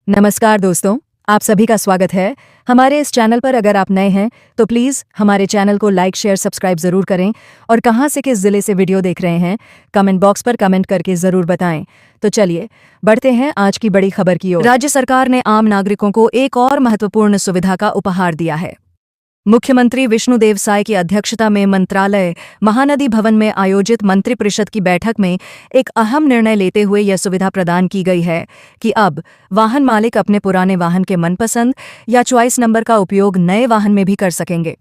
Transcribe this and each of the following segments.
नमस्कार दोस्तों, आप सभी का स्वागत है हमारे इस चैनल पर। अगर आप नए हैं तो प्लीज़ हमारे चैनल को लाइक शेयर सब्सक्राइब ज़रूर करें और कहाँ से किस ज़िले से वीडियो देख रहे हैं कमेंट बॉक्स पर कमेंट करके ज़रूर बताएं। तो चलिए बढ़ते हैं आज की बड़ी खबर की ओर। राज्य सरकार ने आम नागरिकों को एक और महत्वपूर्ण सुविधा का उपहार दिया है। मुख्यमंत्री विष्णुदेव साय की अध्यक्षता में मंत्रालय महानदी भवन में आयोजित मंत्रिपरिषद की बैठक में एक अहम निर्णय लेते हुए यह सुविधा प्रदान की गई है कि अब वाहन मालिक अपने पुराने वाहन के मनपसंद या चॉइस नंबर का उपयोग नए वाहन में भी कर सकेंगे।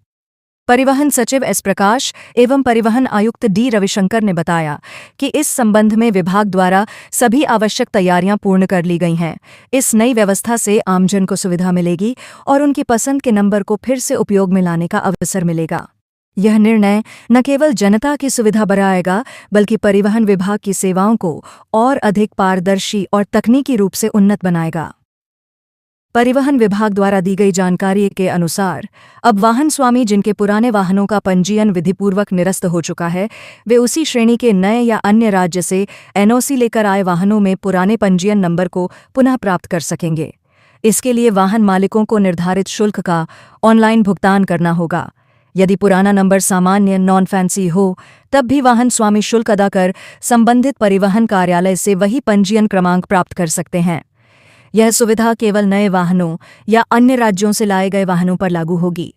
परिवहन सचिव एस प्रकाश एवं परिवहन आयुक्त डी रविशंकर ने बताया कि इस संबंध में विभाग द्वारा सभी आवश्यक तैयारियां पूर्ण कर ली गई हैं। इस नई व्यवस्था से आमजन को सुविधा मिलेगी और उनकी पसंद के नंबर को फिर से उपयोग में लाने का अवसर मिलेगा। यह निर्णय न केवल जनता की सुविधा बढ़ाएगा बल्कि परिवहन विभाग की सेवाओं को और अधिक पारदर्शी और तकनीकी रूप से उन्नत बनाएगा। परिवहन विभाग द्वारा दी गई जानकारी के अनुसार अब वाहन स्वामी जिनके पुराने वाहनों का पंजीयन विधिपूर्वक निरस्त हो चुका है, वे उसी श्रेणी के नए या अन्य राज्य से एनओसी लेकर आए वाहनों में पुराने पंजीयन नंबर को पुनः प्राप्त कर सकेंगे। इसके लिए वाहन मालिकों को निर्धारित शुल्क का ऑनलाइन भुगतान करना होगा। यदि पुराना नंबर सामान्य नॉन फैंसी हो तब भी वाहन स्वामी शुल्क अदा कर संबंधित परिवहन कार्यालय से वही पंजीयन क्रमांक प्राप्त कर सकते हैं। यह सुविधा केवल नए वाहनों या अन्य राज्यों से लाए गए वाहनों पर लागू होगी।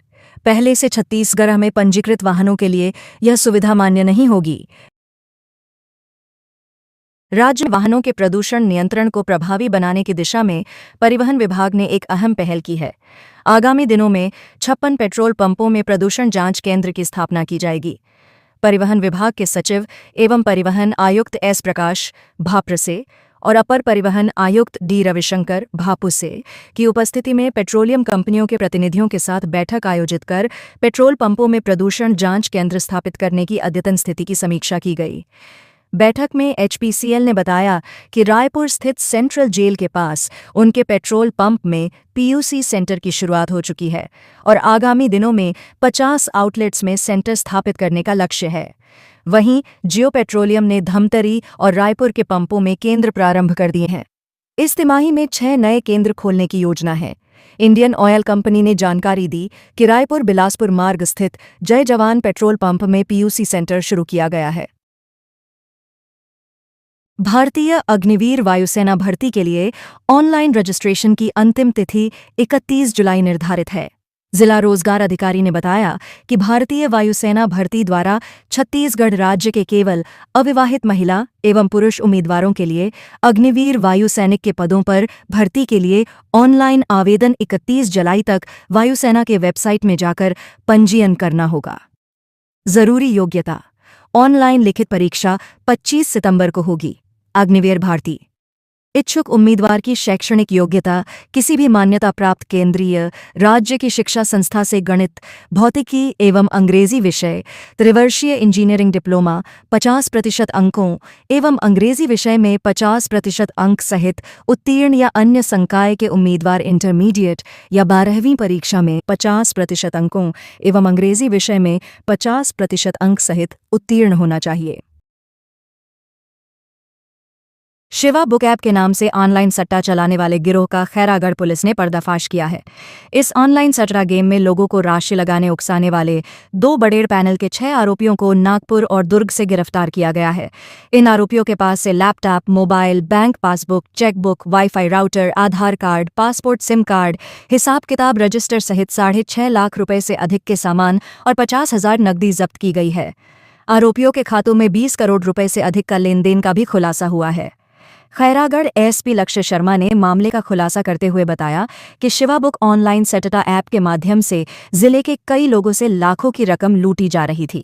पहले से छत्तीसगढ़ में पंजीकृत वाहनों के लिए यह सुविधा मान्य नहीं होगी। राज्य वाहनों के प्रदूषण नियंत्रण को प्रभावी बनाने की दिशा में परिवहन विभाग ने एक अहम पहल की है। आगामी दिनों में 56 पेट्रोल पंपों में प्रदूषण जांच केंद्र की स्थापना की जाएगी। परिवहन विभाग के सचिव एवं परिवहन आयुक्त एस प्रकाश भाप्रसे और अपर परिवहन आयुक्त डी रविशंकर भापुसे की उपस्थिति में पेट्रोलियम कंपनियों के प्रतिनिधियों के साथ बैठक आयोजित कर पेट्रोल पंपों में प्रदूषण जांच केंद्र स्थापित करने की अद्यतन स्थिति की समीक्षा की गई। बैठक में एचपीसीएल ने बताया कि रायपुर स्थित सेंट्रल जेल के पास उनके पेट्रोल पंप में पीयूसी सेंटर की शुरुआत हो चुकी है और आगामी दिनों में 50 आउटलेट्स में सेंटर स्थापित करने का लक्ष्य है। वहीं जियो पेट्रोलियम ने धमतरी और रायपुर के पंपों में केंद्र प्रारंभ कर दिए हैं। इस तिमाही में 6 नए केंद्र खोलने की योजना है। इंडियन ऑयल कंपनी ने जानकारी दी कि रायपुर बिलासपुर मार्ग स्थित जय जवान पेट्रोल पंप में पीयूसी सेंटर शुरू किया गया है। भारतीय अग्निवीर वायुसेना भर्ती के लिए ऑनलाइन रजिस्ट्रेशन की अंतिम तिथि 31 जुलाई निर्धारित है। जिला रोजगार अधिकारी ने बताया कि भारतीय वायुसेना भर्ती द्वारा छत्तीसगढ़ राज्य के केवल अविवाहित महिला एवं पुरुष उम्मीदवारों के लिए अग्निवीर वायु सैनिक के पदों पर भर्ती के लिए ऑनलाइन आवेदन 31 जुलाई तक वायुसेना के वेबसाइट में जाकर पंजीयन करना होगा। जरूरी योग्यता: ऑनलाइन लिखित परीक्षा 25 सितंबर को होगी। अग्निवीर भर्ती इच्छुक उम्मीदवार की शैक्षणिक योग्यता: किसी भी मान्यता प्राप्त केंद्रीय राज्य की शिक्षा संस्था से गणित, भौतिकी एवं अंग्रेजी विषय, त्रिवर्षीय इंजीनियरिंग डिप्लोमा 50% अंकों एवं अंग्रेजी विषय में 50% अंक सहित उत्तीर्ण या अन्य संकाय के उम्मीदवार इंटरमीडिएट या 12वीं परीक्षा में 50% अंकों एवं अंग्रेजी विषय में 50% अंक सहित उत्तीर्ण होना चाहिए। शिवा बुक ऐप के नाम से ऑनलाइन सट्टा चलाने वाले गिरोह का खैरागढ़ पुलिस ने पर्दाफाश किया है। इस ऑनलाइन सट्टा गेम में लोगों को राशि लगाने उकसाने वाले 2 बड़ेड़ पैनल के 6 आरोपियों को नागपुर और दुर्ग से गिरफ्तार किया गया है। इन आरोपियों के पास से laptop, mobile, bank passbook, chequebook, wifi router, Aadhaar card, passport, SIM card, हिसाब किताब रजिस्टर सहित 6.5 लाख रुपए से अधिक के सामान और 50,000 नकदी जब्त की गई है। आरोपियों के खातों में 20 करोड़ रुपए से अधिक का लेन देन का भी खुलासा हुआ है। खैरागढ़ एसपी लक्ष्य शर्मा ने मामले का खुलासा करते हुए बताया कि शिवा बुक ऑनलाइन सट्टा ऐप के माध्यम से जिले के कई लोगों से लाखों की रकम लूटी जा रही थी।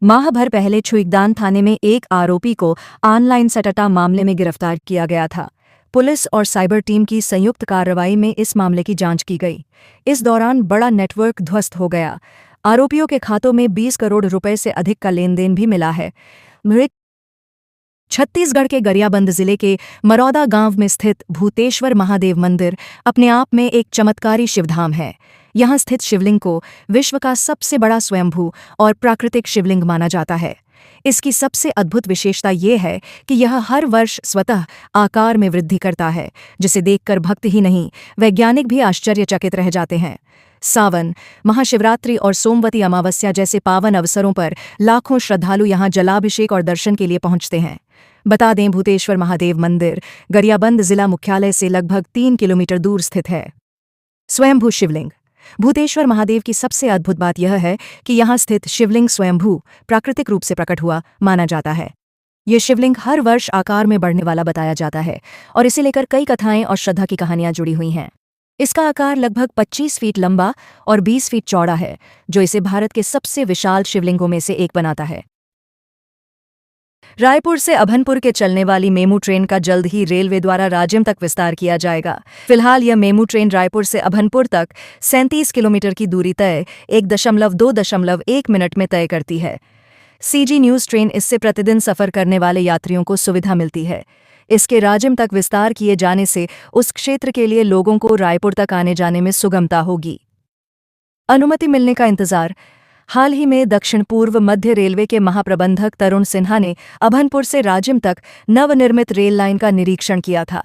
माह भर पहले छुईकदान थाने में एक आरोपी को ऑनलाइन सट्टा मामले में गिरफ्तार किया गया था। पुलिस और साइबर टीम की संयुक्त कार्रवाई में इस मामले की जांच की गई। इस दौरान बड़ा नेटवर्क ध्वस्त हो गया। आरोपियों के खातों में 20 करोड़ रुपए से अधिक का लेन देन भी मिला है। छत्तीसगढ़ के गरियाबंद जिले के मरौदा गांव में स्थित भूतेश्वर महादेव मंदिर अपने आप में एक चमत्कारी शिवधाम है। यहाँ स्थित शिवलिंग को विश्व का सबसे बड़ा स्वयंभू और प्राकृतिक शिवलिंग माना जाता है। इसकी सबसे अद्भुत विशेषता ये है कि यह हर वर्ष स्वतः आकार में वृद्धि करता है, जिसे देखकर भक्त ही नहीं, वैज्ञानिक भी आश्चर्यचकित रह जाते हैं। सावन, महाशिवरात्रि और सोमवती अमावस्या जैसे पावन अवसरों पर लाखों श्रद्धालु यहां जलाभिषेक और दर्शन के लिए पहुंचते हैं। बता दें, भूतेश्वर महादेव मंदिर गरियाबंद जिला मुख्यालय से लगभग 3 किलोमीटर दूर स्थित है। स्वयंभू शिवलिंग। भूतेश्वर महादेव की सबसे अद्भुत बात यह है कि यहाँ स्थित शिवलिंग स्वयंभू प्राकृतिक रूप से प्रकट हुआ माना जाता है। ये शिवलिंग हर वर्ष आकार में बढ़ने वाला बताया जाता है और इसे लेकर कई कथाएं और श्रद्धा की कहानियां जुड़ी हुई हैं। इसका आकार लगभग 25 फीट लंबा और 20 फीट चौड़ा है, जो इसे भारत के सबसे विशाल शिवलिंगों में से एक बनाता है। रायपुर से अभनपुर के चलने वाली मेमू ट्रेन का जल्द ही रेलवे द्वारा राज्यम तक विस्तार किया जाएगा। फिलहाल यह मेमू ट्रेन रायपुर से अभनपुर तक 37 किलोमीटर की दूरी तय 1.2 मिनट में तय करती है। सीजी न्यूज़ ट्रेन इससे प्रतिदिन सफर करने वाले यात्रियों को सुविधा मिलती है। इसके राज्यम तक विस्तार किए जाने से उस क्षेत्र के लिए लोगों को रायपुर तक आने जाने में सुगमता होगी। अनुमति मिलने का इंतजार। हाल ही में दक्षिण पूर्व मध्य रेलवे के महाप्रबंधक तरुण सिन्हा ने अभनपुर से राज्यम तक नवनिर्मित रेल लाइन का निरीक्षण किया था।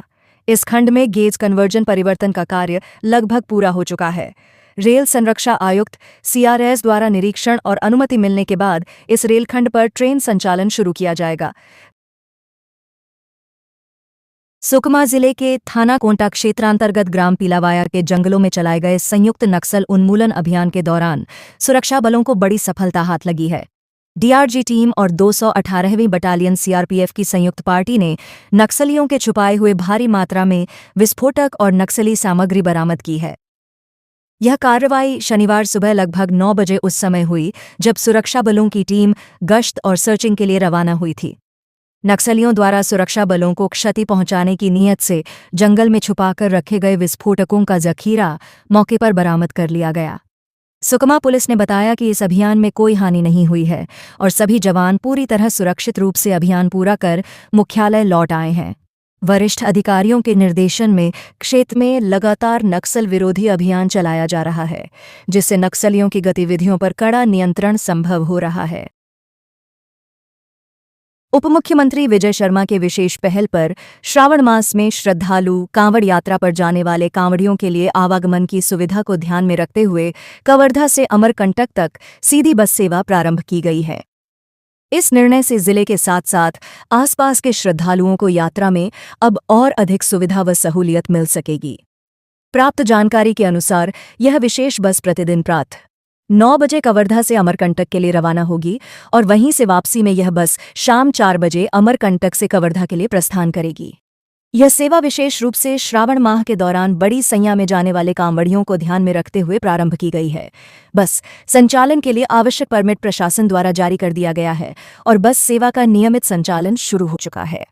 इस खंड में गेज कन्वर्जन परिवर्तन का कार्य लगभग पूरा हो चुका है। रेल संरक्षा आयुक्त CRS द्वारा निरीक्षण और अनुमति मिलने के बाद इस रेलखंड पर ट्रेन संचालन शुरू किया जाएगा। सुकमा जिले के थाना कोंटा क्षेत्रांतर्गत ग्राम पीलावाया के जंगलों में चलाए गए संयुक्त नक्सल उन्मूलन अभियान के दौरान सुरक्षा बलों को बड़ी सफलता हाथ लगी है। DRG टीम और 218वीं बटालियन CRPF की संयुक्त पार्टी ने नक्सलियों के छुपाए हुए भारी मात्रा में विस्फोटक और नक्सली सामग्री बरामद की है। यह कार्रवाई शनिवार सुबह लगभग 9 बजे उस समय हुई जब सुरक्षा बलों की टीम गश्त और सर्चिंग के लिए रवाना हुई थी। नक्सलियों द्वारा सुरक्षा बलों को क्षति पहुंचाने की नीयत से जंगल में छुपाकर रखे गए विस्फोटकों का जखीरा मौके पर बरामद कर लिया गया। सुकमा पुलिस ने बताया कि इस अभियान में कोई हानि नहीं हुई है और सभी जवान पूरी तरह सुरक्षित रूप से अभियान पूरा कर मुख्यालय लौट आए हैं। वरिष्ठ अधिकारियों के निर्देशन में क्षेत्र में लगातार नक्सल विरोधी अभियान चलाया जा रहा है, जिससे नक्सलियों की गतिविधियों पर कड़ा नियंत्रण संभव हो रहा है। उपमुख्यमंत्री विजय शर्मा के विशेष पहल पर श्रावण मास में श्रद्धालु कांवड़ यात्रा पर जाने वाले कांवड़ियों के लिए आवागमन की सुविधा को ध्यान में रखते हुए कवर्धा से अमरकंटक तक सीधी बस सेवा प्रारंभ की गई है। इस निर्णय से जिले के साथ साथ आसपास के श्रद्धालुओं को यात्रा में अब और अधिक सुविधा व सहूलियत मिल सकेगी। प्राप्त जानकारी के अनुसार यह विशेष बस प्रतिदिन प्रातः 9 बजे कवर्धा से अमरकंटक के लिए रवाना होगी और वहीं से वापसी में यह बस शाम 4 बजे अमरकंटक से कवर्धा के लिए प्रस्थान करेगी। यह सेवा विशेष रूप से श्रावण माह के दौरान बड़ी संख्या में जाने वाले कांवड़ियों को ध्यान में रखते हुए प्रारंभ की गई है। बस संचालन के लिए आवश्यक परमिट प्रशासन द्वारा जारी कर दिया गया है और बस सेवा का नियमित संचालन शुरू हो चुका है।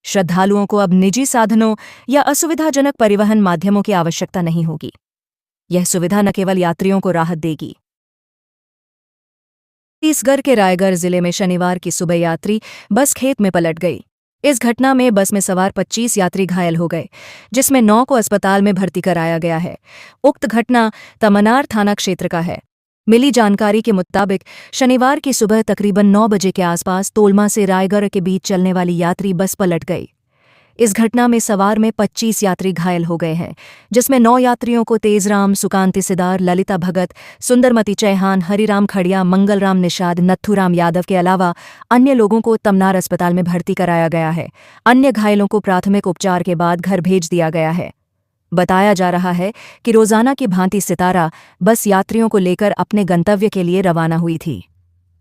श्रद्धालुओं को अब निजी साधनों या असुविधाजनक परिवहन माध्यमों की आवश्यकता नहीं होगी। यह सुविधा न केवल यात्रियों को राहत देगी। छत्तीसगढ़ के रायगढ़ जिले में शनिवार की सुबह यात्री बस खेत में पलट गई। इस घटना में बस में सवार 25 यात्री घायल हो गए, जिसमें 9 को अस्पताल में भर्ती कराया गया है। उक्त घटना तमनार थाना क्षेत्र का है। मिली जानकारी के मुताबिक शनिवार की सुबह तकरीबन 9 बजे के आसपास तोलमा से रायगढ़ के बीच चलने वाली यात्री बस पलट गई। इस घटना में सवार में 25 यात्री घायल हो गए हैं, जिसमें 9 यात्रियों को तेजराम, सुकांति सिदार, ललिता भगत, सुंदरमती चौहान, हरिराम खड़िया, मंगलराम निषाद, नथुराम यादव के अलावा अन्य लोगों को तमनार अस्पताल में भर्ती कराया गया है। अन्य घायलों को प्राथमिक उपचार के बाद घर भेज दिया गया है। बताया जा रहा है कि रोजाना की भांति सितारा बस यात्रियों को लेकर अपने गंतव्य के लिए रवाना हुई थी।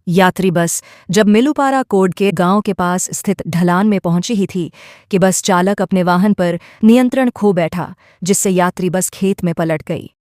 यात्री बस जब मिलुपारा कोड के गांव के पास स्थित ढलान में पहुंची ही थी कि बस चालक अपने वाहन पर नियंत्रण खो बैठा, जिससे यात्री बस खेत में पलट गई।